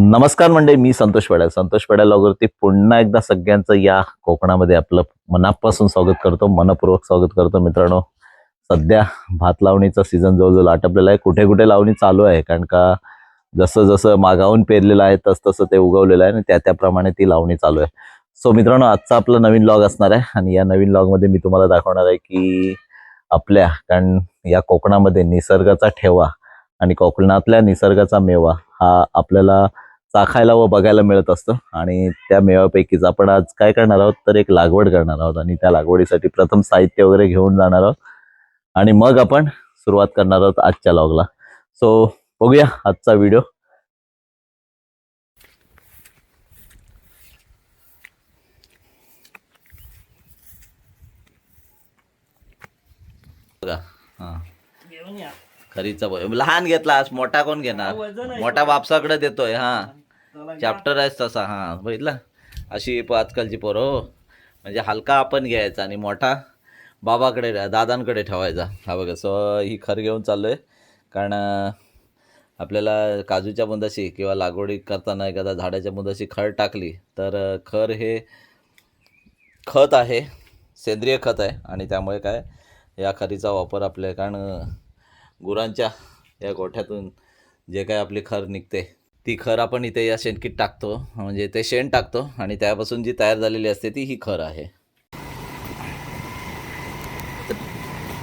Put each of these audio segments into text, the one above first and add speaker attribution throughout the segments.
Speaker 1: नमस्कार मंडळी, मी संतोष पेड्यालवरती पुन्हा एकदा सगळ्यांचं या कोकणामध्ये आपलं मनापासून स्वागत करतो, मनपूर्वक स्वागत करतो. मित्रांनो, सध्या भात लावणीचा सीझन जवळजवळ आटपलेला आहे. कुठे कुठे लावणी चालू आहे, कारण का जसं जसं मागाहून पेरलेलं आहे तसं ते उगवलेलं आहे आणि त्याप्रमाणे ती लावणी चालू आहे. सो मित्रांनो, आजचा आपला नवीन व्लॉग असणार आहे आणि या नवीन व्लॉगमध्ये मी तुम्हाला दाखवणार आहे की आपल्या कारण या कोकणामध्ये निसर्गाचा ठेवा आणि कोकणातल्या निसर्गाचा मेवा हा आपल्याला चाखायला व बघायला मिळत असतं. आणि त्या मेव्यापैकीच आपण आज काय करणार आहोत, तर एक लागवड करणार आहोत आणि त्या लागवडीसाठी प्रथम साहित्य वगैरे घेऊन जाणार आहोत आणि मग आपण सुरुवात करणार आहोत आजच्या व्लॉगला. सो बघूया आजचा व्हिडिओ. बघा, हा खरीचा लहान घेतला, मोठा कोण घेणार? मोठा बापसाकडे देतोय. हा चॅप्टर आहे तसा. हा बघितलं, अशी आजकालची पोरं हो. म्हणजे हलका आपण घ्यायचा आणि मोठा बाबाकडे दादांकडे ठेवायचा. हा बघा, सो ही खर घेऊन चाललोय, कारण आपल्याला काजूच्या बुंदाशी किंवा लागवडी करताना एखाद्या झाडाच्या बुंदाशी खर टाकली तर खर हे खत आहे, सेंद्रिय खत आहे आणि त्यामुळे काय या खरीचा वापर आपल्या, कारण गुरांच्या या गोठ्यातून जे काय आपली खर निघते ती खर आपण इथे या शेणकीत टाकतो, म्हणजे ते शेण टाकतो आणि त्यापासून जी तयार झालेली असते ती ही खर आहे.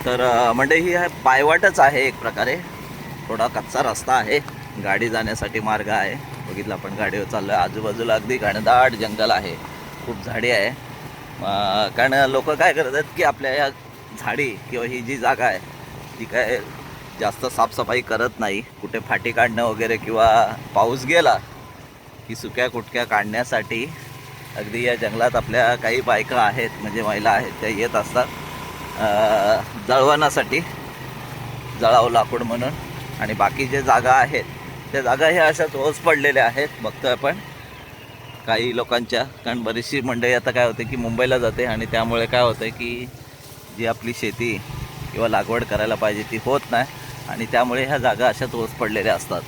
Speaker 1: तर म्हणजे ही पायवाटच आहे एक प्रकारे, थोडा कच्चा रस्ता आहे, गाडी जाण्यासाठी मार्ग आहे. बघितलं आपण गाडीवर चाललो आहे. आजूबाजूला अगदी घनदाट जंगल आहे, खूप झाडी आहे. कारण लोक काय करतात की आपल्या या झाडी किंवा ही जी जागा आहे ती काय जास्त साफसफाई करत नाही. कुठे फाटी काढणं वगैरे किंवा पाऊस गेला की सुक्या कुटक्या काढण्यासाठी अगदी या जंगलात आपल्या काही बायका आहेत, म्हणजे महिला आहेत, त्या येत असतात जळवण्यासाठी, जळावं लाकूड म्हणून. आणि बाकी जे जागा आहेत त्या जागा ह्या अशाच ओस पडलेल्या आहेत, बघतोय आपण काही लोकांच्या. कारण बरीचशी मंडळी आता काय होते की मुंबईला जाते आणि त्यामुळे काय होतं की जी आपली शेती किंवा लागवड करायला पाहिजे ती होत नाही आणि त्यामुळे ह्या जागा अशाच ओस पडलेल्या असतात.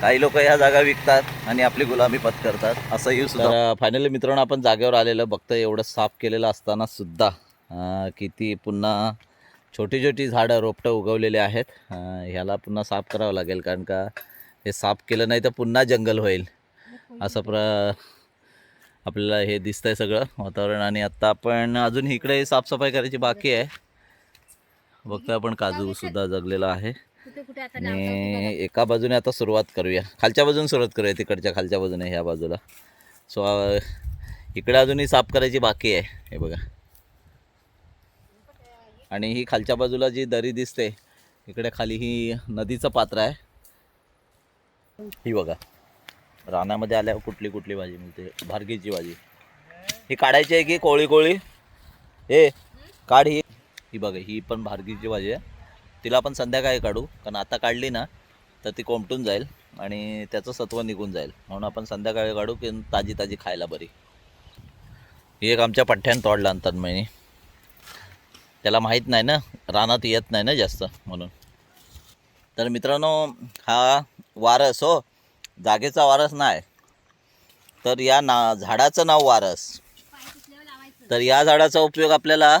Speaker 1: काही लोक ह्या जागा विकतात आणि आपली गुलामी पत्करतात, असंही सुद्धा. फायनली मित्रांनो, आपण जागेवर आलेलं बघतोय. एवढं साफ केलेलं असताना सुद्धा किती पुन्हा छोटी छोटी झाडं रोपटं उगवलेले आहेत. ह्याला पुन्हा साफ करावं लागेल, कारण का हे साफ केलं नाही तर पुन्हा जंगल होईल असं आपल्याला हे दिसतंय सगळं वातावरण. आणि आत्ता आपण अजून इकडे साफसफाई करायची बाकी आहे. बघतोय आपण काजू सुद्धा जगलेला आहे आणि एका बाजूने आता सुरुवात करूया, खालच्या बाजूने सुरुवात करूया, तिकडच्या खालच्या बाजूने ह्या बाजूला. सो इकडे अजूनही साफ करायची बाकी आहे, हे बघा. आणि ही खालच्या बाजूला जी दरी दिसते इकडे खाली ही नदीचं पात्र आहे. ही बघा, रानामध्ये आल्यावर कुठली कुठली भाजी मिळते. भारगीची भाजी ही काढायची आहे की कोळी कोळी हे काढ. ही बघा, ही पण भारगीची भाजी आहे. तिला आपण संध्याकाळी काढू, कारण आता काढली ना तर ती कोमटून जाईल आणि त्याचं सत्व निघून जाईल, म्हणून आपण संध्याकाळी काढू की ताजी ताजी खायला बरी. ही एक आमच्या पठ्ठ्यानं तोडला आणतात महिने, त्याला माहीत नाही ना, रानात येत नाही ना जास्त म्हणून. तर मित्रांनो, हा वारस हो, जागेचा वारस नाही, तर या झाडाचं नाव वारस. तर या झाडाचा उपयोग आपल्याला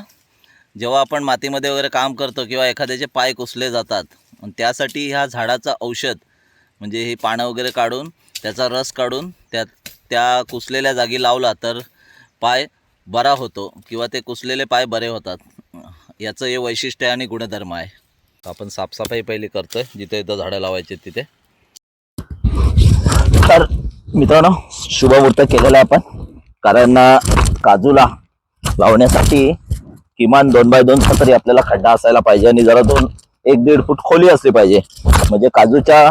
Speaker 1: जेव्हा आपण मातीमध्ये वगैरे काम करतो किंवा एखाद्याचे पाय कुसले जातात, आणि त्यासाठी ह्या झाडाचं औषध म्हणजे ही पानं वगैरे काढून त्याचा रस काढून त्या कुसलेल्या जागी लावला तर पाय बरा होतो किंवा ते कुसलेले पाय बरे होतात. याचं हे वैशिष्ट्य आणि गुणधर्म आहे. आपण साफसफाई पहिली करतोय जिथे इथं झाडं लावायचे तिथे. तर मित्रांनो, शुभमुहूर्त केलेला आपण, कारण काजूला लावण्यासाठी किमान 2x2 तरी आपल्याला खड्डा असायला पाहिजे आणि जरा 1-1.5 फूट खोली असली पाहिजे, म्हणजे काजूच्या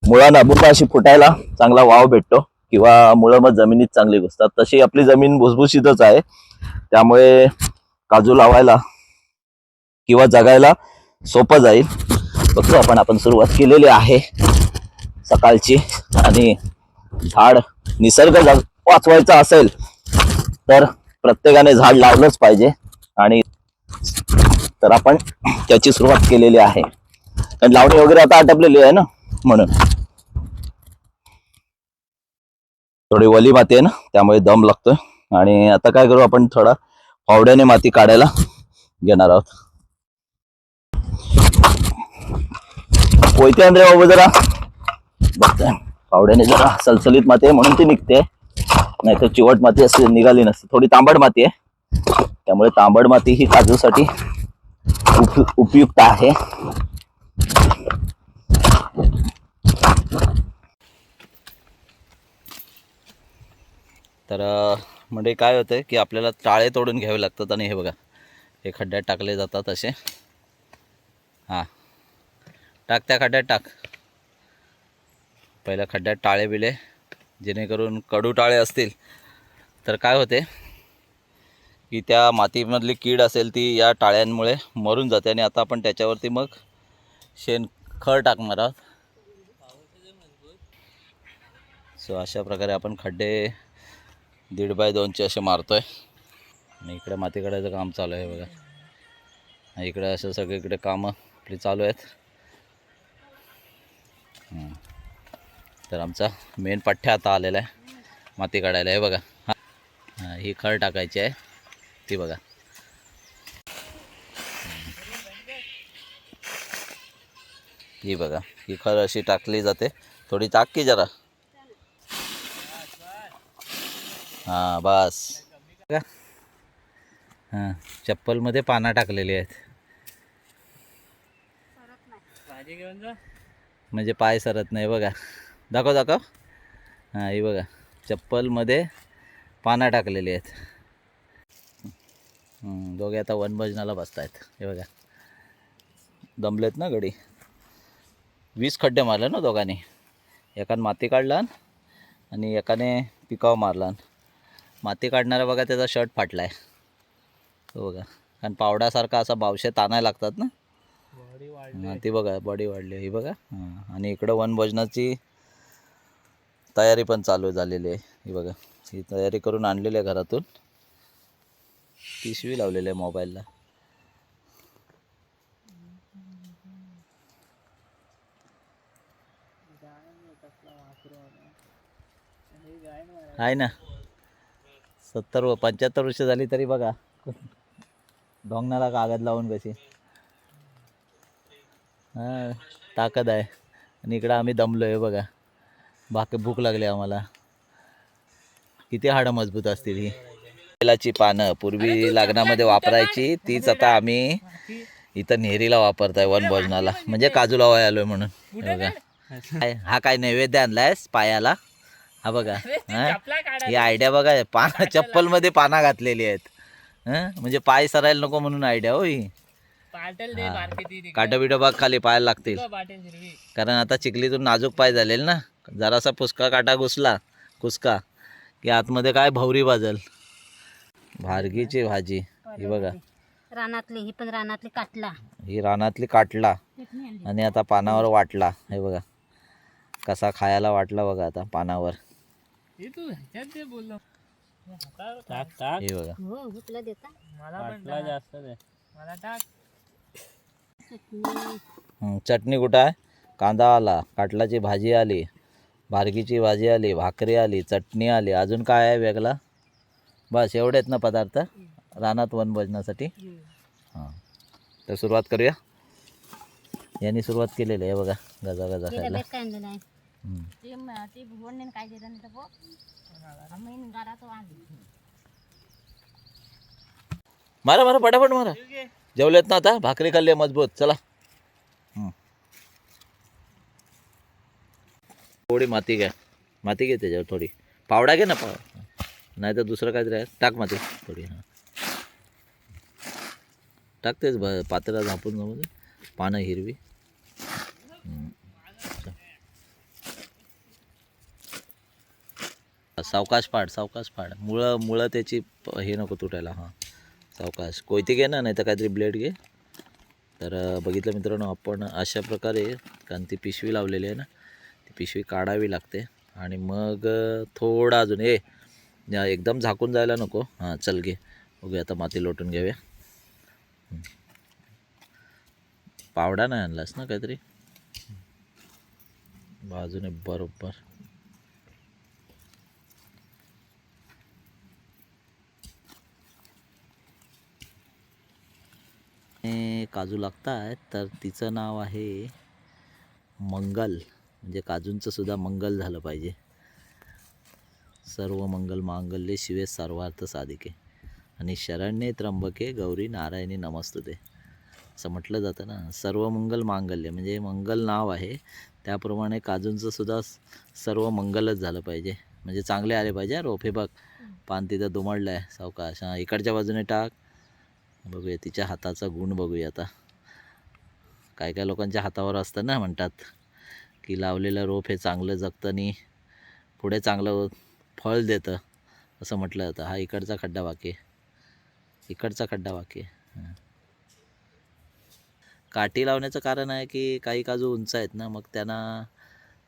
Speaker 1: मुळांना बुंदा अशी फुटायला चांगला वाव भेटतो किंवा मुळं मग जमिनीत चांगली घुसतात. तशी आपली जमीन भुसभुशीतच आहे, त्यामुळे काजू लावायला किंवा जगायला सोपं जाईल. बघतो आपण सुरुवात केलेली आहे सकाळची. आणि झाड निसर्ग वाचवायचा असेल तर प्रत्येकाने झाड लावलंच पाहिजे, आणि तर आपण त्याची सुरुवात केलेली आहे. कारण लावणी वगैरे आता आटपलेली आहे ना, म्हणून. थोडी वली माती आहे ना, त्यामुळे दम लागतोय. आणि आता काय करू, आपण थोडा फावड्याने माती काढायला घेणार आहोत. कोयते आणले बाबा जरा, बघताय फावड्याने जरा सलसलीत माती आहे म्हणून ती निघते, नाही तर चिवट माती असते निघाली नसते. थोडी तांबड माती आहे, त्यामुळे तांबड माती ही काजूसाठी उपयुक्त आहे. तर म्हणजे काय होतंय की आपल्याला टाळे तोडून घ्यावे लागतात. आणि हे बघा, हे खड्ड्यात टाकले जातात असे. हां, टाक त्या खड्ड्यात टाक. पहिल्या खड्ड्यात टाळे बिले, जेणेकरून कडू टाळे असतील तर काय होते की त्या मातीमधली कीड असेल ती या टाळ्यांमुळे मरून जाते. आणि आता आपण त्याच्यावरती मग शेणखत टाकणार आहोत. सो अशा प्रकारे आपण खड्डे 1.5 बाय 2चे असे मारतोय. आणि इकडे माती काढायचं काम चालू आहे बघा. इकडे असं सगळीकडे कामं आपली चालू आहेत. तर आमचा मेन पठ्ठा आता आलेला आहे माती काढायला. हे बघा, हां ही खड टाकायची आहे ती बघा. ही बघा, ही खड अशी टाकली जाते. थोडी टाक की जरा. हां बस. हां, चप्पलमध्ये पानं टाकलेली आहेत म्हणजे पाय सरत नाही बघा. दाखव दाखव. हां ही बघा, चप्पलमध्ये पानं टाकलेली आहेत. दोघे आता वनभोजनाला बसतायत. हे बघा, दमलेत ना गडी. 20 खड्डे मारले ना दोघांनी. एकाने माती काढला आणि एकाने पिकाव मारला. माती काढणारा बघा त्याचा शर्ट फाटला आहे तो बघा, कारण पावडासारखा असा बावशे ताणायला लागतात ना. हां ती बघा, बॉडी वाढली ही बघा. हां, आणि इकडं वनभोजनाची तयारी पण चालू झालेली आहे. ही बघा, ही तयारी करून आणलेली आहे घरातून. पिशवी लावलेली आहे मोबाईलला. आहे ना, 75 वर्ष झाली तरी बघा ढोंगणाला कागद लावून कशी. हां, ताकद आहे. आणि इकडं आम्ही दमलो आहे बघा, भूक लागली आम्हाला. किती हाडं मजबूत असतील ही. बेलाची पानं पूर्वी लग्नामध्ये वापरायची, तीच आता आम्ही इथं नेहरीला वापरताय वनभोजनाला. म्हणजे काजू लावाय आलोय म्हणून. बघा, हा काय नैवेद्य आणलायस पायाला. हा बघा, ही आयडिया बघा, पाना चप्पलमध्ये पाना घातलेली आहेत. म्हणजे पाय सरायला नको म्हणून आयडिया हो ही. काटा बिटा बाग खाली पायाला लागतील, कारण आता चिखलीतून नाजूक पाय झालेल ना. जरासा फुसका काटा घुसला कुसका की आतमध्ये काय भवरी बाजल. भारगीची भाजी ही बघा,
Speaker 2: रानातली. ही पण रानातली काटला.
Speaker 1: ही रानातली काटला आणि आता पानावर वाटला. हे बघा कसा खायला वाटला बघा आता पानावर. हे बघा,
Speaker 2: हो तुला देता
Speaker 3: मला जास्त दे. मला टाक.
Speaker 1: चटणी कुठं आहे. कांदा आला, काटलाची भाजी आली, भारगीची भाजी आली, भाकरी आली, चटणी आली. अजून काय आहे वेगळा. बस एवढेच ना पदार्थ रानात वनभोजनासाठी. हां, तर सुरुवात करूया. यांनी सुरुवात केलेली आहे बघा, गजा गजा खायला.
Speaker 2: काय आणलेलं आहे
Speaker 1: मारा मारा पटापट मारा. जेवलेत ना आता, भाकरी खाल्ली मजबूत. चला. थोडी माती घ्या, माती घे त्याच्यावर थोडी. पावडा घे ना, नाही तर दुसरं काहीतरी आहे. टाक माती थोडी. हां टाकतेच पातेला झापून जाऊ दे. पानं हिरवी. सावकाश पाड, सावकाश पाड. मुळं त्याची हे नको तुटायला. हां सावकाश. कोयते घे ना, नाही तर काहीतरी ब्लेड घे. तर बघितलं मित्रांनो, आपण अशा प्रकारे, कारण ती पिशवी लावलेली आहे ना, ती पिशवी काढावी लागते. आणि मग थोडा अजून एकदम झाकून जायला नको. हां चल घे. बघूया आता माती लोटून घेऊया. पावडा नाही आणलास ना काहीतरी. बाजूने बरोबर काजू लागत आहेत, तर तिचं नाव आहे मंगल. म्हणजे काजूंचं सुद्धा मंगल झालं पाहिजे. सर्व मंगल मांगल्ये शिवे सर्वार्थ साधिके आणि शरण्ये त्र्यंबके गौरी नारायणी नमस्तुते असं म्हटलं जातं ना. सर्व मंगल मांगल्य म्हणजे मंगल नाव आहे, त्याप्रमाणे काजूंचं सुद्धा सर्व मंगलच झालं पाहिजे. म्हणजे चांगले आले पाहिजे. रोप हे बघ, पान तिथं दुमडलं आहे सावकाश. हां, इकडच्या बाजूने टाक. बघूया तिच्या हाताचा गुण बघूया आता. काय काय लोकांच्या हातावर असतं ना, म्हणतात की लावलेलं रोप हे चांगलं जगतं आणि पुढे चांगलं फळ देतं असं म्हटलं जातं. हा इकडचा खड्डा बाकी आहे, इकडचा खड्डा बाकी आहे. हां, काठी लावण्याचं कारण आहे की काही काजू उंच आहेत ना, मग त्यांना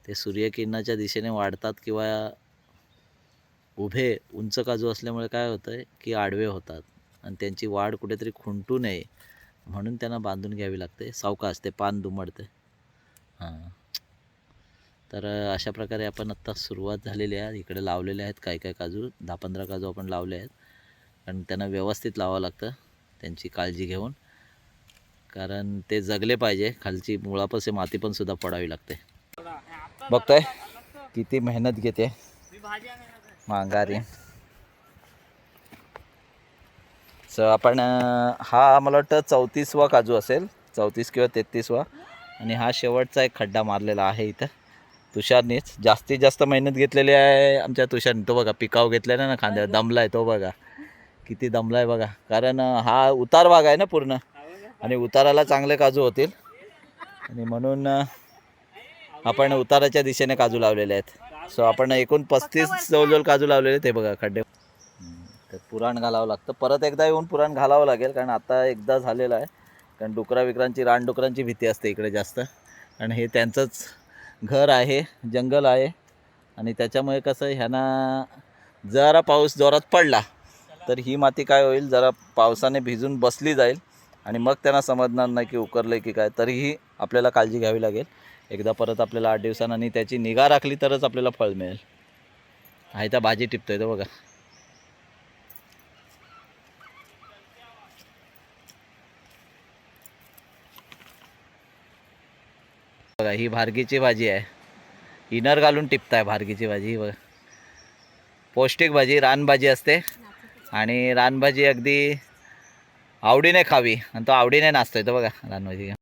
Speaker 1: ते सूर्यकिरणाच्या दिशेने वाढतात किंवा उभे उंच काजू असल्यामुळे काय होतं आहे की आडवे होतात आणि त्यांची वाढ कुठेतरी खुंटू नये म्हणून त्यांना बांधून घ्यावी लागते. सावकाश ते पान दुमडते. हां, तर अशा प्रकारे आपण आत्ता सुरुवात झालेली आहे. इकडे लावलेले आहेत काही काही काजू, 10-15 काजू आपण लावले आहेत. कारण त्यांना व्यवस्थित लावावं लागतं, त्यांची काळजी घेऊन, कारण ते जगले पाहिजे. खालची मुळापाशी माती पण सुद्धा पडावी लागते. बघतोय किती मेहनत घेते मांगारी. आपण हा मला वाटतं 34वा काजू असेल, 34 किंवा 33वा. आणि हा शेवटचा एक खड्डा मारलेला आहे इथं तुषारनीच. जास्तीत जास्त मेहनत घेतलेली आहे आमच्या तुषारने. तो बघा पिकाव घेतलेला ना खांद्यावर, दमला आहे तो बघा, किती दमला आहे बघा. कारण हा उतार भाग आहे ना पूर्ण, आणि उताराला चांगले काजू होतील आणि म्हणून आपण उताराच्या दिशेने काजू लावलेले आहेत. सो आपण एकूण 35 जवळजवळ काजू लावलेले आहेत. हे बघा खड्डे. तर पुराण घालावं लागतं, परत एकदा येऊन पुराण घालावं लागेल, कारण आता एकदा झालेलं आहे. कारण डुकराविकरांची, रानडुकरांची भीती असते इकडे जास्त, आणि हे त्यांचंच घर आहे, जंगल आहे. आणि त्याच्यामुळे कसं ह्यांना जरा पाऊस जोरात पडला तर ही माती काय होईल, जरा पावसाने भिजून बसली जाईल आणि मग त्यांना समजणार नाही की उकरलं की काय. तरीही आपल्याला काळजी घ्यावी लागेल. एकदा परत आपल्याला 8 दिवसांनी त्याची निगा राखली तरच आपल्याला फळ मिळेल. आहे त्या भाजी टिपतोय तो बघा. बघा ही भारगीची भाजी आहे, इनर घालून टिपताय भारगीची भाजी. बघा पौष्टिक भाजी, रानभाजी असते आणि रानभाजी अगदी आवडीने खावी, आणि तो आवडीने नाचतोय तो बघा रानभाजी.